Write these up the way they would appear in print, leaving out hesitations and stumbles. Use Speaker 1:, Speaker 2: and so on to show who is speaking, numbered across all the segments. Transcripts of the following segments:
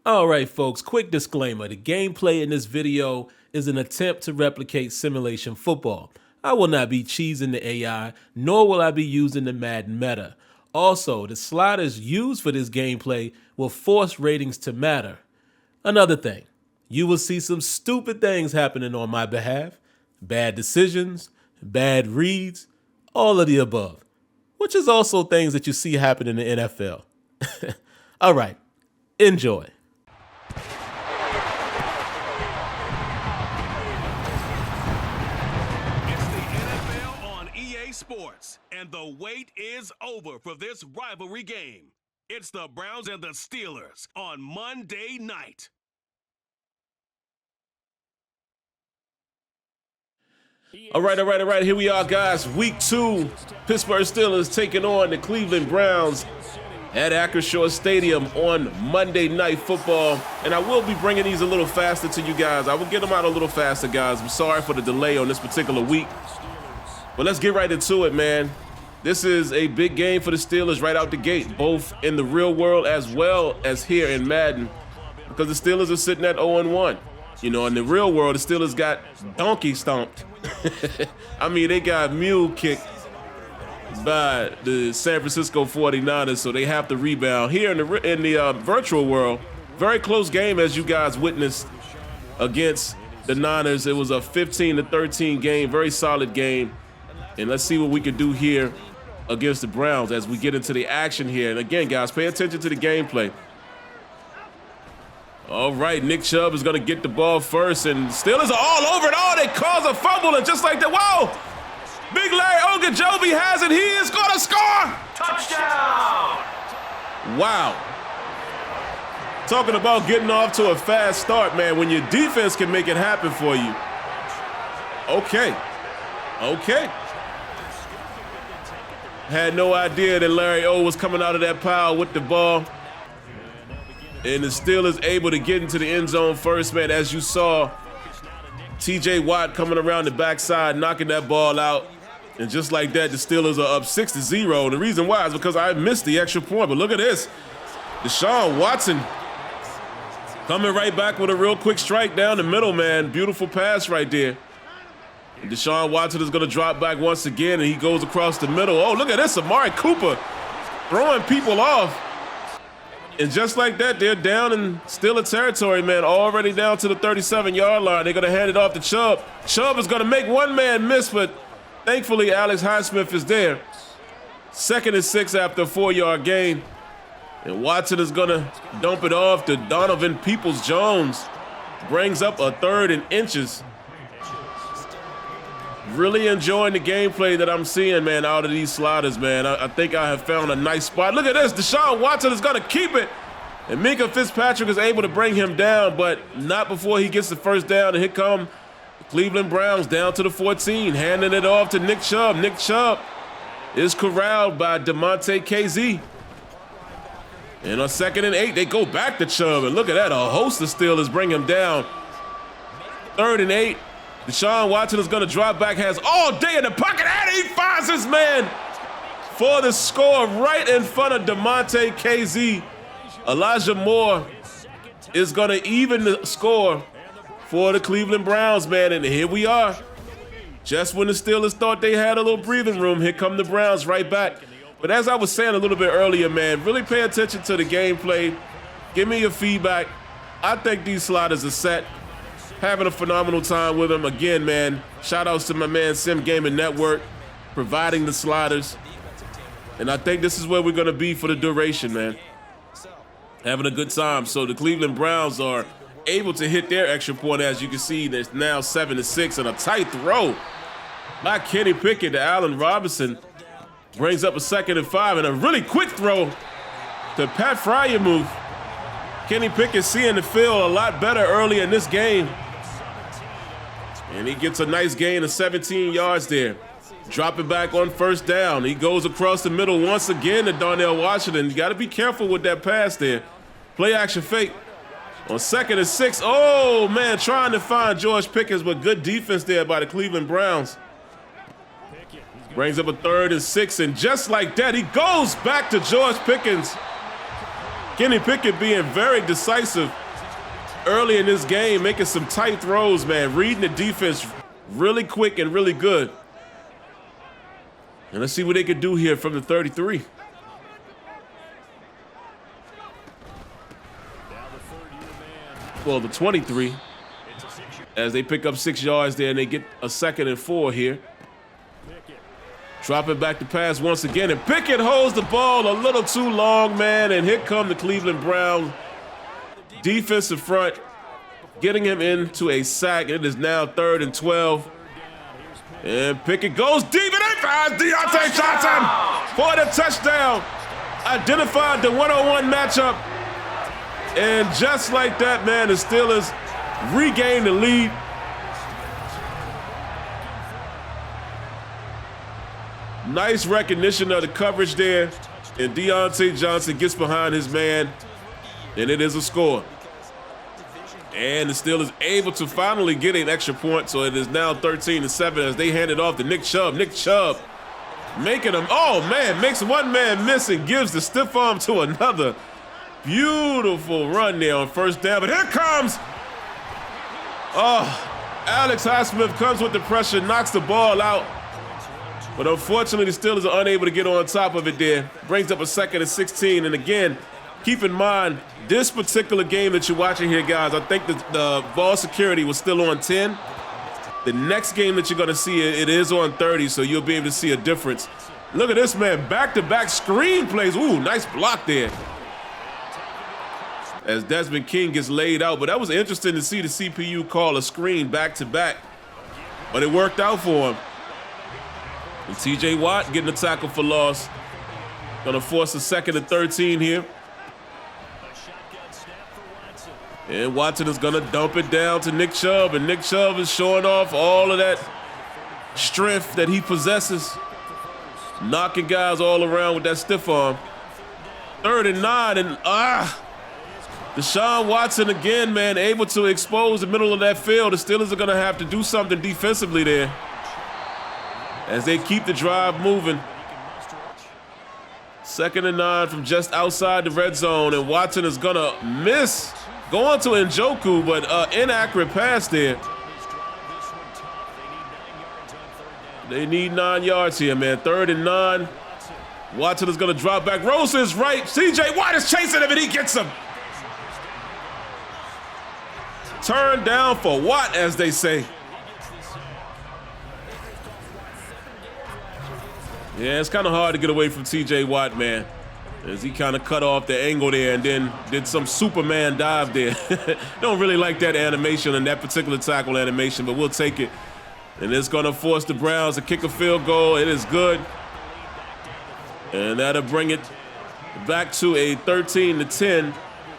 Speaker 1: Alright folks, quick disclaimer. The gameplay in this video is an attempt to replicate simulation football. I will not be cheesing the AI, nor will I be using the Madden meta. Also, the sliders used for this gameplay will force ratings to matter. Another thing, you will see some stupid things happening on my behalf. Bad decisions, bad reads, all of the above. Which is also things that you see happen in the NFL. Alright, enjoy.
Speaker 2: Sports, and the wait is over for this rivalry game. It's the Browns and the Steelers on Monday night.
Speaker 1: All right. Here we are, guys. Week 2. Pittsburgh Steelers taking on the Cleveland Browns at Acrisure Stadium on Monday Night Football. And I will be bringing these a little faster to you guys. I will get them out a little faster, guys. I'm sorry for the delay on this particular week. But let's get right into it, man. This is a big game for the Steelers right out the gate, both in the real world as well as here in Madden, because the Steelers are sitting at 0-1. You know, in the real world, the Steelers got donkey stomped. I mean, they got mule kicked by the San Francisco 49ers, so they have to rebound. Here in the virtual world, very close game, as you guys witnessed against the Niners. It was a 15-13 game, very solid game. And let's see what we can do here against the Browns as we get into the action here. And again, guys, pay attention to the gameplay. All right, Nick Chubb is going to get the ball first, and Steelers are all over it. Oh, they cause a fumble, and just like that, whoa! Big Larry Ogunjobi has it. He is going to score!
Speaker 2: Touchdown!
Speaker 1: Wow. Talking about getting off to a fast start, man, when your defense can make it happen for you. Okay. Had no idea that Larry O was coming out of that pile with the ball. And the Steelers able to get into the end zone first, man. As you saw, TJ Watt coming around the backside, knocking that ball out. And just like that, the Steelers are up 6-0. And the reason why is because I missed the extra point. But look at this. Deshaun Watson coming right back with a real quick strike down the middle, man. Beautiful pass right there. Deshaun Watson is going to drop back once again, and he goes across the middle. Oh, look at this, Amari Cooper throwing people off. And just like that, they're down in Steeler territory, man, already down to the 37-yard line. They're going to hand it off to Chubb. Chubb is going to make one man miss, but thankfully Alex Highsmith is there. 2nd and 6 after a 4-yard gain. And Watson is going to dump it off to Donovan Peoples-Jones. Brings up a 3rd and inches. Really enjoying the gameplay that I'm seeing, man, out of these sliders, man. I think I have found a nice spot. Look at this. Deshaun Watson is going to keep it. And Minkah Fitzpatrick is able to bring him down, but not before he gets the first down. And here come the Cleveland Browns down to the 14, handing it off to Nick Chubb. Nick Chubb is corralled by DeMonte KZ. And on 2nd and 8, they go back to Chubb. And look at that. A host of Steelers bring him down. 3rd and 8. Deshaun Watson is going to drop back, has all day in the pocket, and he finds his man for the score right in front of DeMonte KZ. Elijah Moore is going to even the score for the Cleveland Browns, man, and here we are. Just when the Steelers thought they had a little breathing room, here come the Browns right back. But as I was saying a little bit earlier, man, really pay attention to the gameplay. Give me your feedback. I think these sliders are set. Having a phenomenal time with them. Again, man, shout outs to my man Sim Gaming Network, providing the sliders. And I think this is where we're going to be for the duration, man. Having a good time. So the Cleveland Browns are able to hit their extra point. As you can see, there's now 7-6, and a tight throw by Kenny Pickett to Allen Robinson. Brings up a 2nd and 5, and a really quick throw to Pat Freiermuth. Kenny Pickett seeing the field a lot better early in this game. And he gets a nice gain of 17 yards there. Dropping back on 1st down. He goes across the middle once again to Darnell Washington. You got to be careful with that pass there. Play action fake. On 2nd and 6. Oh, man, trying to find George Pickens, but good defense there by the Cleveland Browns. Brings up a 3rd and 6, and just like that, he goes back to George Pickens. Kenny Pickett being very decisive early in this game, making some tight throws, man. Reading the defense really quick and really good. And let's see what they can do here from the 33. Well, the 23. As they pick up 6 yards there, and they get a 2nd and 4 here. Dropping back to pass once again, and Pickett holds the ball a little too long, man, and here come the Cleveland Browns defensive front, getting him into a sack. It is now 3rd and 12. And Pickett goes deep, and they finds Diontae Johnson for the touchdown. Identified the one-on-one matchup. And just like that, man, the Steelers regain the lead. Nice recognition of the coverage there. And Diontae Johnson gets behind his man, and it is a score. And the Steelers able to finally get an extra point, so it is now 13-7 as they hand it off to Nick Chubb. Nick Chubb making them, oh man, makes one man miss and gives the stiff arm to another. Beautiful run there on first down, but here comes, Alex Highsmith comes with the pressure, knocks the ball out. But unfortunately, the Steelers are unable to get on top of it there. Brings up a 2nd and 16. And again, keep in mind, this particular game that you're watching here, guys, I think the ball security was still on 10. The next game that you're going to see, it is on 30, so you'll be able to see a difference. Look at this, man. Back-to-back screen plays. Ooh, nice block there. As Desmond King gets laid out. But that was interesting to see the CPU call a screen back-to-back. But it worked out for him. And T.J. Watt getting a tackle for loss. Gonna force a 2nd and 13 here. And Watson is gonna dump it down to Nick Chubb. And Nick Chubb is showing off all of that strength that he possesses. Knocking guys all around with that stiff arm. 3rd and 9, and Deshaun Watson again, man, able to expose the middle of that field. The Steelers are gonna have to do something defensively there as they keep the drive moving. 2nd and 9 from just outside the red zone, and Watson is gonna miss. Going to Njoku, but inaccurate pass there. They need 9 yards here, man. 3rd and 9. Watson is gonna drop back. Rolls to his right. C.J. Watt is chasing him, and he gets him. Turn down for Watt, as they say. Yeah, it's kind of hard to get away from T.J. Watt, man, as he kind of cut off the angle there and then did some Superman dive there. Don't really like that animation and that particular tackle animation, but we'll take it. And it's going to force the Browns to kick a field goal. It is good. And that'll bring it back to a 13-10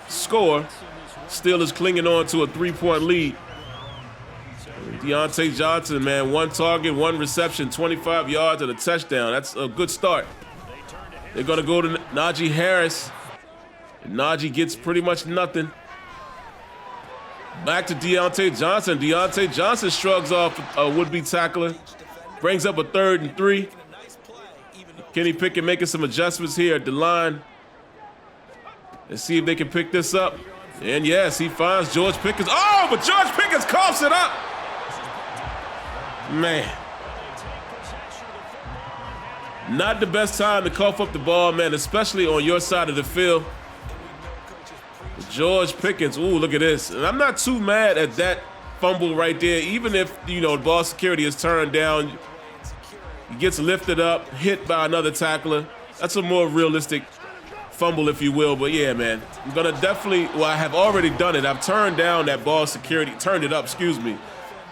Speaker 1: score. Steelers clinging on to a 3-point lead. Diontae Johnson, man, 1 target, 1 reception, 25 yards and a touchdown. That's a good start. They're going to go to Najee Harris. And Najee gets pretty much nothing. Back to Diontae Johnson. Diontae Johnson shrugs off a would-be tackler. Brings up a 3rd and 3. Kenny Pickett making some adjustments here at the line. Let's see if they can pick this up. And yes, he finds George Pickens. Oh, but George Pickens coughs it up. Man. Not the best time to cough up the ball, man, especially on your side of the field. George Pickens, ooh, look at this. And I'm not too mad at that fumble right there, even if, you know, ball security is turned down. He gets lifted up, hit by another tackler. That's a more realistic fumble, if you will. But yeah, man, I'm gonna definitely, well, I have already done it. I've turned down that ball security, turned it up, excuse me.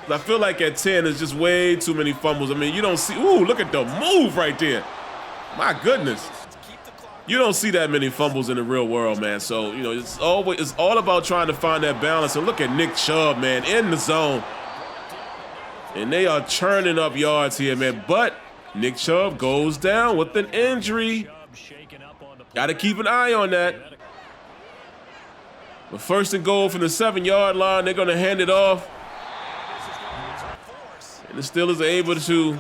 Speaker 1: I feel like at 10, it's just way too many fumbles. I mean, you don't see, ooh, look at the move right there. My goodness. You don't see that many fumbles in the real world, man. So, you know, it's all about trying to find that balance. And look at Nick Chubb, man, in the zone. And they are churning up yards here, man. But Nick Chubb goes down with an injury. Got to keep an eye on that. But 1st and goal from the 7-yard line. They're going to hand it off. And the Steelers are able to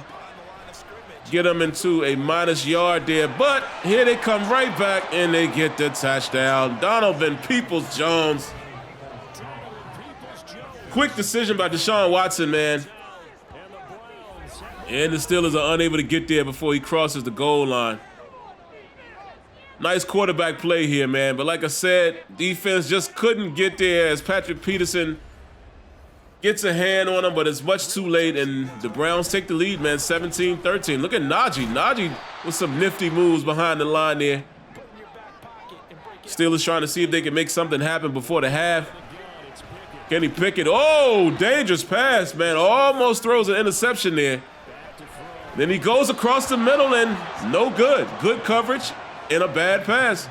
Speaker 1: get them into a -yard there. But here they come right back, and they get the touchdown. Donovan Peoples-Jones. Quick decision by Deshaun Watson, man. And the Steelers are unable to get there before he crosses the goal line. Nice quarterback play here, man. But like I said, defense just couldn't get there as Patrick Peterson gets a hand on him, but it's much too late, and the Browns take the lead, man, 17-13. Look at Najee. Najee with some nifty moves behind the line there. Steelers trying to see if they can make something happen before the half. Kenny Pickett, oh, dangerous pass, man. Almost throws an interception there. Then he goes across the middle and no good. Good coverage and a bad pass.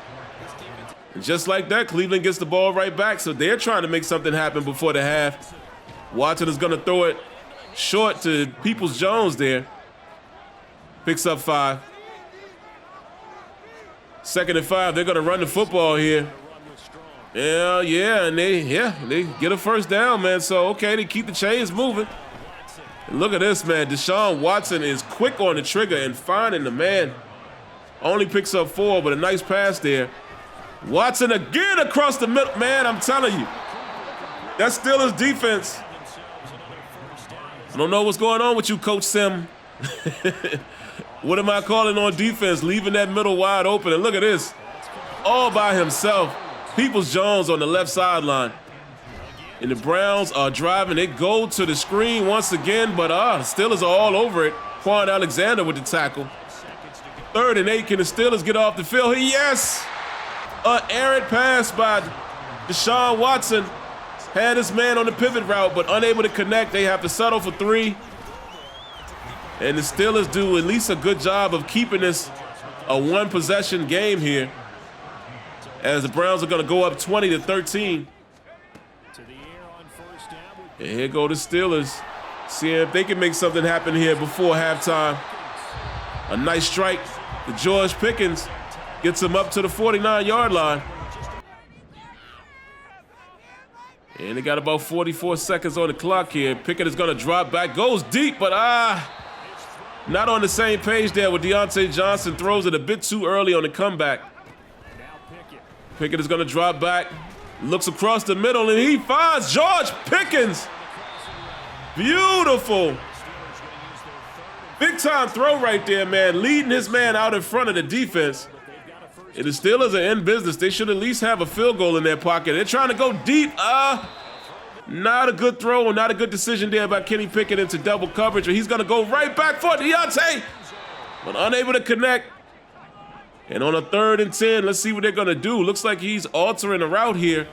Speaker 1: And just like that, Cleveland gets the ball right back, so they're trying to make something happen before the half. Watson is going to throw it short to Peoples-Jones there. Picks up 5. 2nd and 5. They're going to run the football here. And they get a first down, man. So, okay, they keep the chains moving. And look at this, man. Deshaun Watson is quick on the trigger and finding the man. Only picks up 4, but a nice pass there. Watson again across the middle. Man, I'm telling you, that's Steelers defense. I don't know what's going on with you, Coach Sim. What am I calling on defense? Leaving that middle wide open. And look at this. All by himself. Peoples-Jones on the left sideline. And the Browns are driving. They go to the screen once again, but Steelers are all over it. Quan Alexander with the tackle. 3rd and 8. Can the Steelers get off the field? Yes! An errant pass by Deshaun Watson. Had his man on the pivot route, but unable to connect. They have to settle for 3. And the Steelers do at least a good job of keeping this a one-possession game here, as the Browns are going to go up 20-13. And here go the Steelers. See if they can make something happen here before halftime. A nice strike to George Pickens. Gets him up to the 49-yard line. And they got about 44 seconds on the clock here. Pickett is going to drop back. Goes deep, but not on the same page there with Deontay Johnson. Throws it a bit too early on the comeback. Pickett is going to drop back. Looks across the middle, and he finds George Pickens. Beautiful. Big-time throw right there, man. Leading his man out in front of the defense. And the Steelers are in business. They should at least have a field goal in their pocket. They're trying to go deep. Not a good throw, not a good decision there by Kenny Pickett into double coverage. He's going to go right back for Deontay, but unable to connect. And on a 3rd and 10, let's see what they're going to do. Looks like he's altering the route here.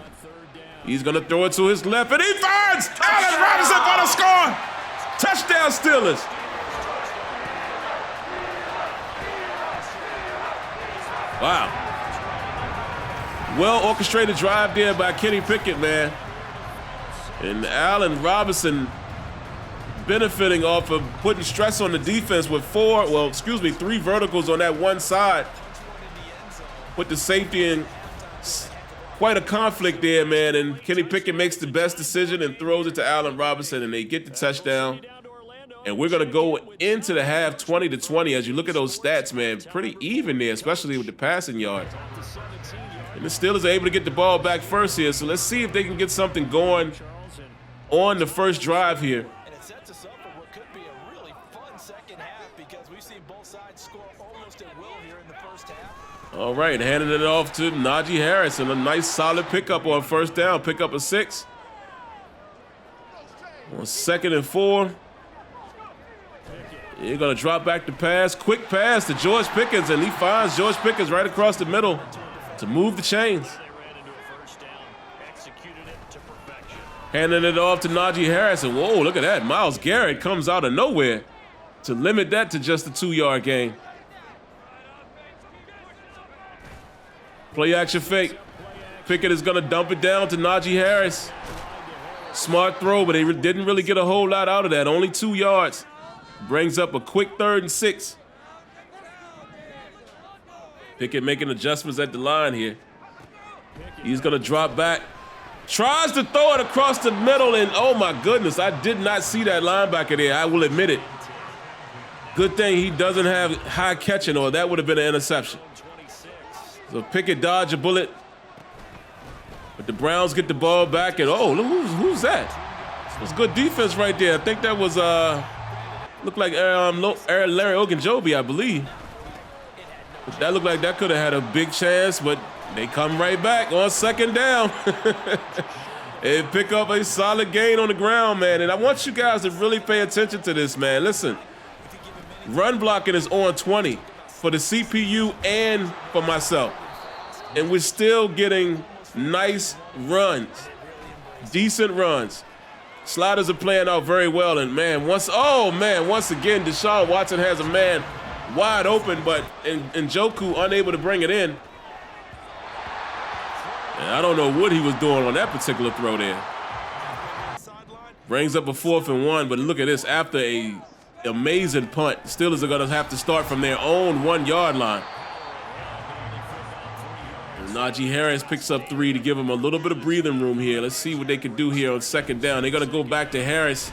Speaker 1: He's going to throw it to his left, and he finds Allen Robinson for the score. Touchdown, Steelers. Wow. Well-orchestrated drive there by Kenny Pickett, man. And Allen Robinson benefiting off of putting stress on the defense with 3 verticals on that one side. Put the safety in quite a conflict there, man. And Kenny Pickett makes the best decision and throws it to Allen Robinson, and they get the touchdown. And we're going to go into the half 20-20. As you look at those stats, man, pretty even there, especially with the passing yards. And the Steelers are able to get the ball back first here, so let's see if they can get something going on the first drive here.
Speaker 3: And it sets us up for what could be a really fun second half, because we've seen both sides score almost at will here in the first half.
Speaker 1: All right, handing it off to Najee Harris, and a nice solid pickup on first down. Pick up a 6. On 2nd and 4. You're going to drop back the pass. Quick pass to George Pickens, and he finds George Pickens right across the middle to move the chains. Handing it off to Najee Harris, and whoa, look at that. Myles Garrett comes out of nowhere to limit that to just a 2-yard gain. Play action fake. Pickett is going to dump it down to Najee Harris. Smart throw, but they didn't really get a whole lot out of that. Only 2 yards. Brings up a quick 3rd and 6. Pickett making adjustments at the line here. He's going to drop back. Tries to throw it across the middle, and oh my goodness, I did not see that linebacker there. I will admit it. Good thing he doesn't have high catching, or that would have been an interception. So Pickett dodged a bullet. But the Browns get the ball back, and oh, look, who's that? That's good defense right there. I think that was, looked like Larry Ogunjobi, I believe. But that looked like that could have had a big chance, but they come right back on second down. And pick up a solid gain on the ground, man. And I want you guys to really pay attention to this, man. Listen, run blocking is on 20 for the CPU and for myself. And we're still getting nice runs, decent runs. Sliders are playing out very well. And, man, once again, Deshaun Watson has a man wide open, but Njoku unable to bring it in. And I don't know what he was doing on that particular throw there. Brings up a 4th and 1, but look at this. After a amazing punt, Steelers are going to have to start from their own 1-yard line. And Najee Harris picks up 3 to give him a little bit of breathing room here. Let's see what they can do here on second down. They're going to go back to Harris.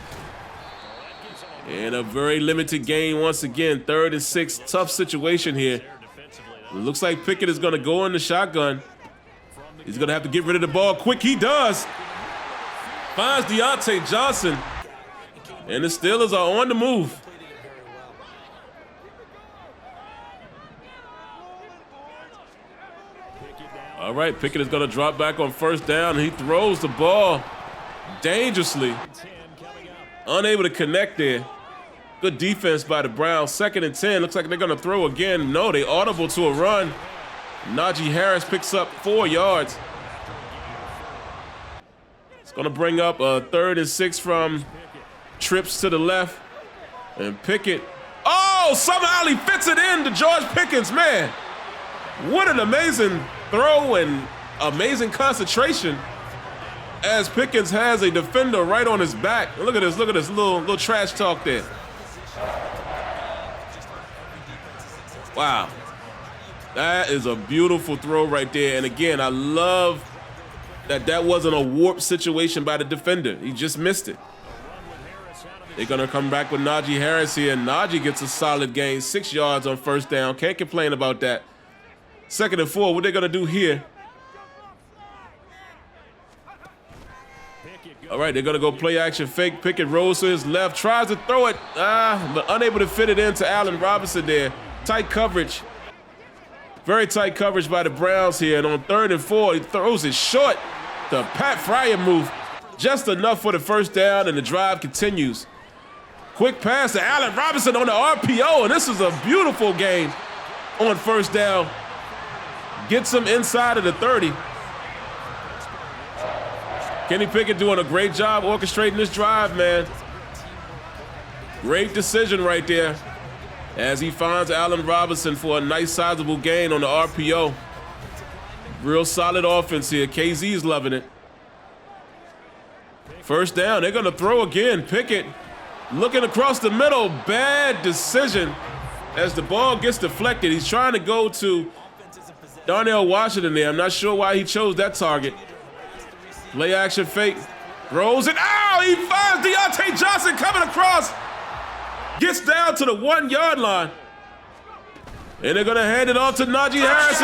Speaker 1: And a very limited gain once again. 3rd and 6. Tough situation here. It looks like Pickett is going to go in the shotgun. He's going to have to get rid of the ball quick. He does. Finds Deontay Johnson. And the Steelers are on the move. All right, Pickett is going to drop back on first down. He throws the ball dangerously. Unable to connect there. Good defense by the Browns. 2nd and 10. Looks like they're going to throw again. No, they audible to a run. Najee Harris picks up 4 yards. It's going to bring up a 3rd and 6 from trips to the left. And Pickett. Oh, somehow he fits it in to George Pickens, man. What an amazing throw and amazing concentration as Pickens has a defender right on his back. Look at this little trash talk there. Wow. That is a beautiful throw right there. And again, I love that wasn't a warped situation by the defender. He just missed it. They're going to come back with Najee Harris here. Najee gets a solid gain, 6 yards on first down. Can't complain about that. 2nd and 4, what they going to do here? All right, they're going to go play action fake. Pickett rolls to his left, tries to throw it, but unable to fit it into Allen Robinson there. Tight coverage. Very tight coverage by the Browns here. And on 3rd and 4, he throws it short. The Pat Fryer move. Just enough for the first down, and the drive continues. Quick pass to Allen Robinson on the RPO, and this is a beautiful game on first down. Gets him inside of the 30. Kenny Pickett doing a great job orchestrating this drive, man. Great decision right there as he finds Allen Robinson for a nice sizable gain on the RPO. Real solid offense here. KZ's loving it. First down, they're going to throw again. Pickett looking across the middle. Bad decision as the ball gets deflected. He's trying to go to Darnell Washington there. I'm not sure why he chose that target. Play action fake. Throws it. Ow! He finds Deontay Johnson coming across. Gets down to the 1-yard line. And they're going to hand it off to Najee Harris.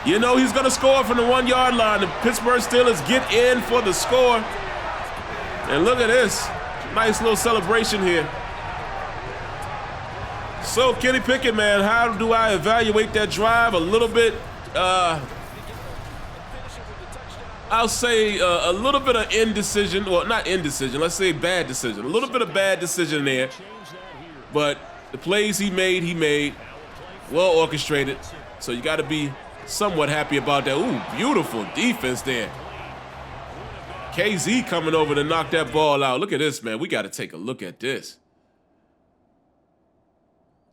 Speaker 1: You know he's going to score from the 1-yard line. The Pittsburgh Steelers get in for the score. And look at this. Nice little celebration here. So, Kenny Pickett, man, how do I evaluate that drive? A little bit, I'll say a little bit of indecision, or not indecision, let's say bad decision. A little bit of bad decision there. But the plays he made, well orchestrated. So you got to be somewhat happy about that. Ooh, beautiful defense there. KZ coming over to knock that ball out. Look at this, man. We got to take a look at this.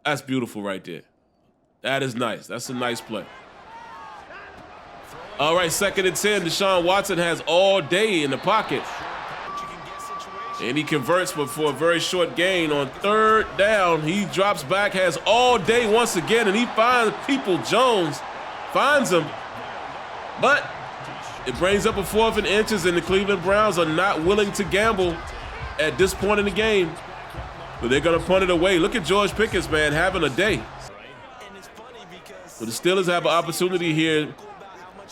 Speaker 1: That's beautiful right there. That is nice. That's a nice play. All right, 2nd and 10. Deshaun Watson has all day in the pocket. And he converts, but for a very short gain. On 3rd down, he drops back, has all day once again, and he finds People-Jones. Finds him. But it brings up a 4th and inches, and the Cleveland Browns are not willing to gamble at this point in the game. But they're going to punt it away. Look at George Pickens, man, having a day. So the Steelers have an opportunity here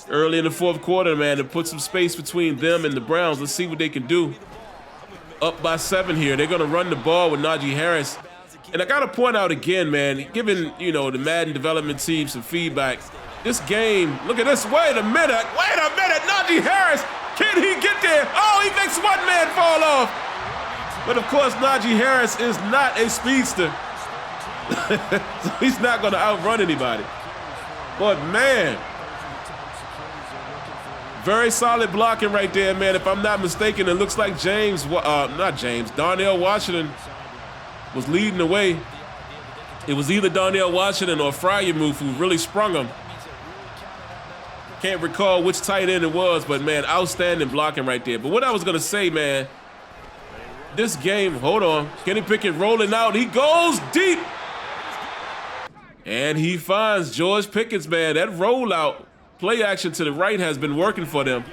Speaker 1: early in the fourth quarter, man, to put some space between them and the Browns. Let's see what they can do. Up by 7 here. They're going to run the ball with Najee Harris. And I got to point out again, man, giving, you know, the Madden development team some feedback. This game, look at this. Wait a minute. Najee Harris, can he get there? Oh, he makes one man fall off. But, of course, Najee Harris is not a speedster. So he's not going to outrun anybody. But, man, very solid blocking right there, man. If I'm not mistaken, it looks like Darnell Washington was leading the way. It was either Darnell Washington or Freiermuth who really sprung him. Can't recall which tight end it was, but, man, outstanding blocking right there. But what I was going to say, man, this game, hold on. Kenny Pickett rolling out. He goes deep. And he finds George Pickens, man. That rollout, play action to the right has been working for them.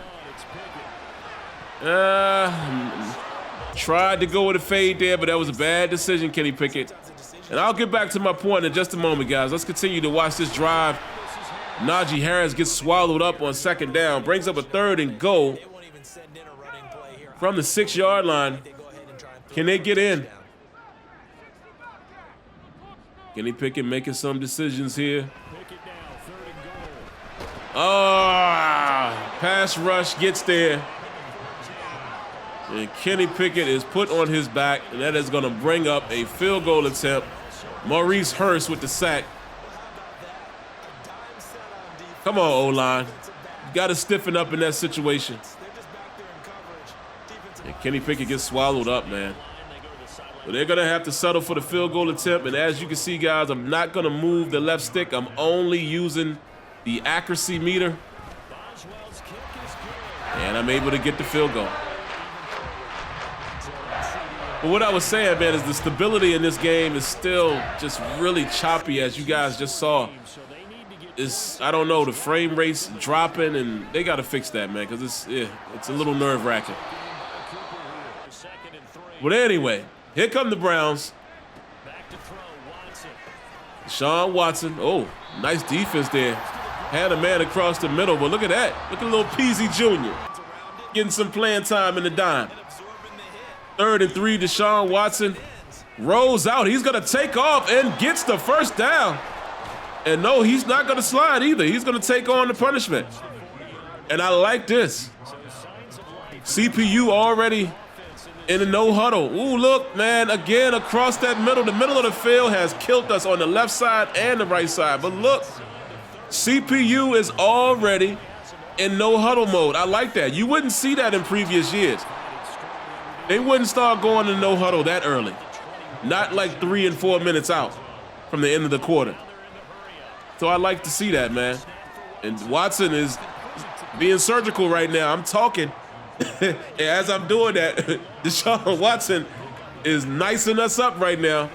Speaker 1: Tried to go with a fade there, but that was a bad decision, Kenny Pickett. And I'll get back to my point in just a moment, guys. Let's continue to watch this drive. Najee Harris gets swallowed up on second down, brings up a 3rd and goal from the 6-yard line. Can they get in? Kenny Pickett making some decisions here. Pass rush gets there. And Kenny Pickett is put on his back, and that is going to bring up a field goal attempt. Maurice Hurst with the sack. Come on, O-line. You got to stiffen up in that situation. And Kenny Pickett gets swallowed up, man. So they're going to have to settle for the field goal attempt. And as you can see, guys, I'm not going to move the left stick. I'm only using the accuracy meter. And I'm able to get the field goal. But what I was saying, man, is the stability in this game is still just really choppy, as you guys just saw. I don't know, the frame rate's dropping, and they got to fix that, man, because it's a little nerve-wracking. But anyway, here come the Browns. Deshaun Watson. Oh, nice defense there. Had a man across the middle, but look at that. Look at little Peasy Jr. getting some playing time in the dime. 3rd and 3, Deshaun Watson rolls out. He's going to take off and gets the first down. And no, he's not going to slide either. He's going to take on the punishment. And I like this. CPU already in a no huddle. Ooh, look, man, again, across that middle. The middle of the field has killed us on the left side and the right side. But look, CPU is already in no huddle mode. I like that. You wouldn't see that in previous years. They wouldn't start going to no huddle that early. Not like 3 and 4 minutes out from the end of the quarter. So I like to see that, man. And Watson is being surgical right now. I'm talking. And as I'm doing that, Deshaun Watson is nicing us up right now.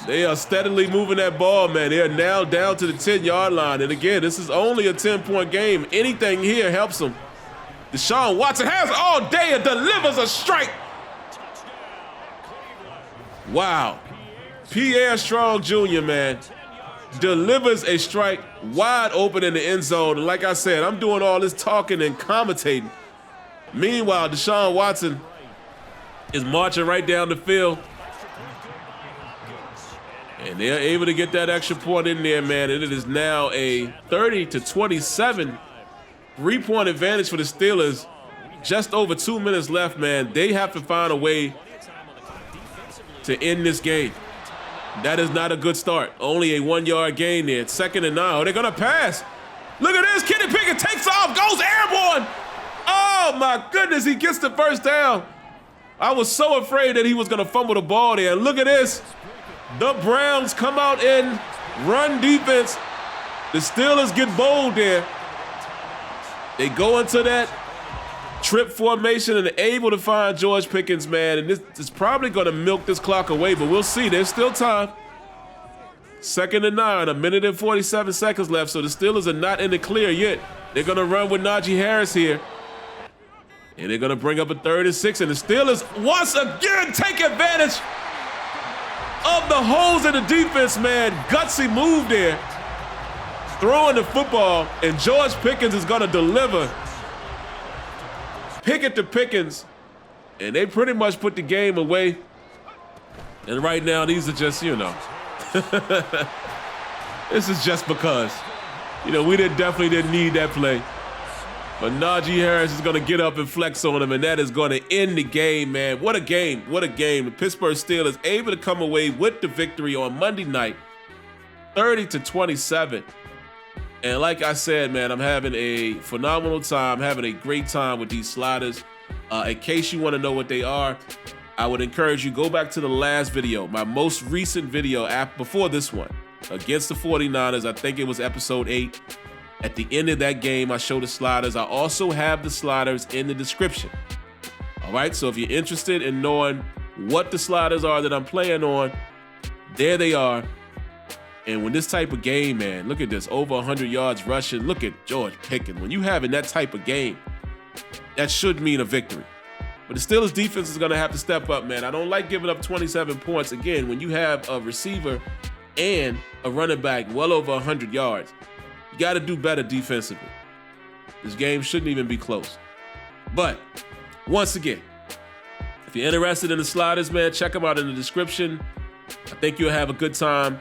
Speaker 1: They are steadily moving that ball, man. They are now down to the 10-yard line. And again, this is only a 10-point game. Anything here helps them. Deshaun Watson has all day and delivers a strike. Wow. Pierre Strong Jr., man, delivers a strike wide open in the end zone. And like I said, I'm doing all this talking and commentating. Meanwhile, Deshaun Watson is marching right down the field. And they're able to get that extra point in there, man. And it is now a 30-27 3-point advantage for the Steelers. Just over 2 minutes left, man. They have to find a way to end this game. That is not a good start. Only a 1-yard gain there. It's 2nd and 9. Oh, they're going to pass. Look at this. Kenny Pickett takes off, goes airborne. Oh, my goodness. He gets the first down. I was so afraid that he was going to fumble the ball there. And look at this. The Browns come out in run defense. The Steelers get bold there. They go into that trip formation and are able to find George Pickens, man. And this is probably going to milk this clock away, but we'll see. There's still time. 2nd and 9, 1 minute and 47 seconds left, so the Steelers are not in the clear yet. They're going to run with Najee Harris here. And they're going to bring up a 3rd and 6, and the Steelers once again take advantage of the holes in the defense, man. Gutsy move there. Throwing the football, and George Pickens is going to deliver. Pickett to Pickens, and they pretty much put the game away. And right now, these are just, you know, this is just because. You know, we definitely didn't need that play. But Najee Harris is going to get up and flex on him, and that is going to end the game, man. What a game. What a game. The Pittsburgh Steelers able to come away with the victory on Monday night, 30-27. And like I said, man, I'm having a phenomenal time, having a great time with these sliders. In case you want to know what they are, I would encourage you, go back to the last video, my most recent video before this one, against the 49ers. I think it was episode 8. At the end of that game, I show the sliders. I also have the sliders in the description. All right, so if you're interested in knowing what the sliders are that I'm playing on, there they are. And when this type of game, man, look at this, over 100 yards rushing. Look at George Pickens. When you having that type of game, that should mean a victory. But the Steelers defense is going to have to step up, man. I don't like giving up 27 points. Again, when you have a receiver and a running back well over 100 yards, you got to do better defensively. This game shouldn't even be close. But once again, if you're interested in the sliders, man, check them out in the description. I think you'll have a good time,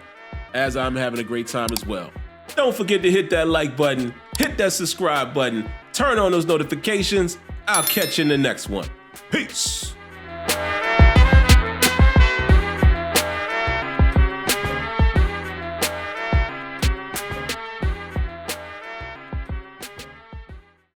Speaker 1: as I'm having a great time as well. Don't forget to hit that like button, hit that subscribe button, turn on those notifications. I'll catch you in the next one. Peace.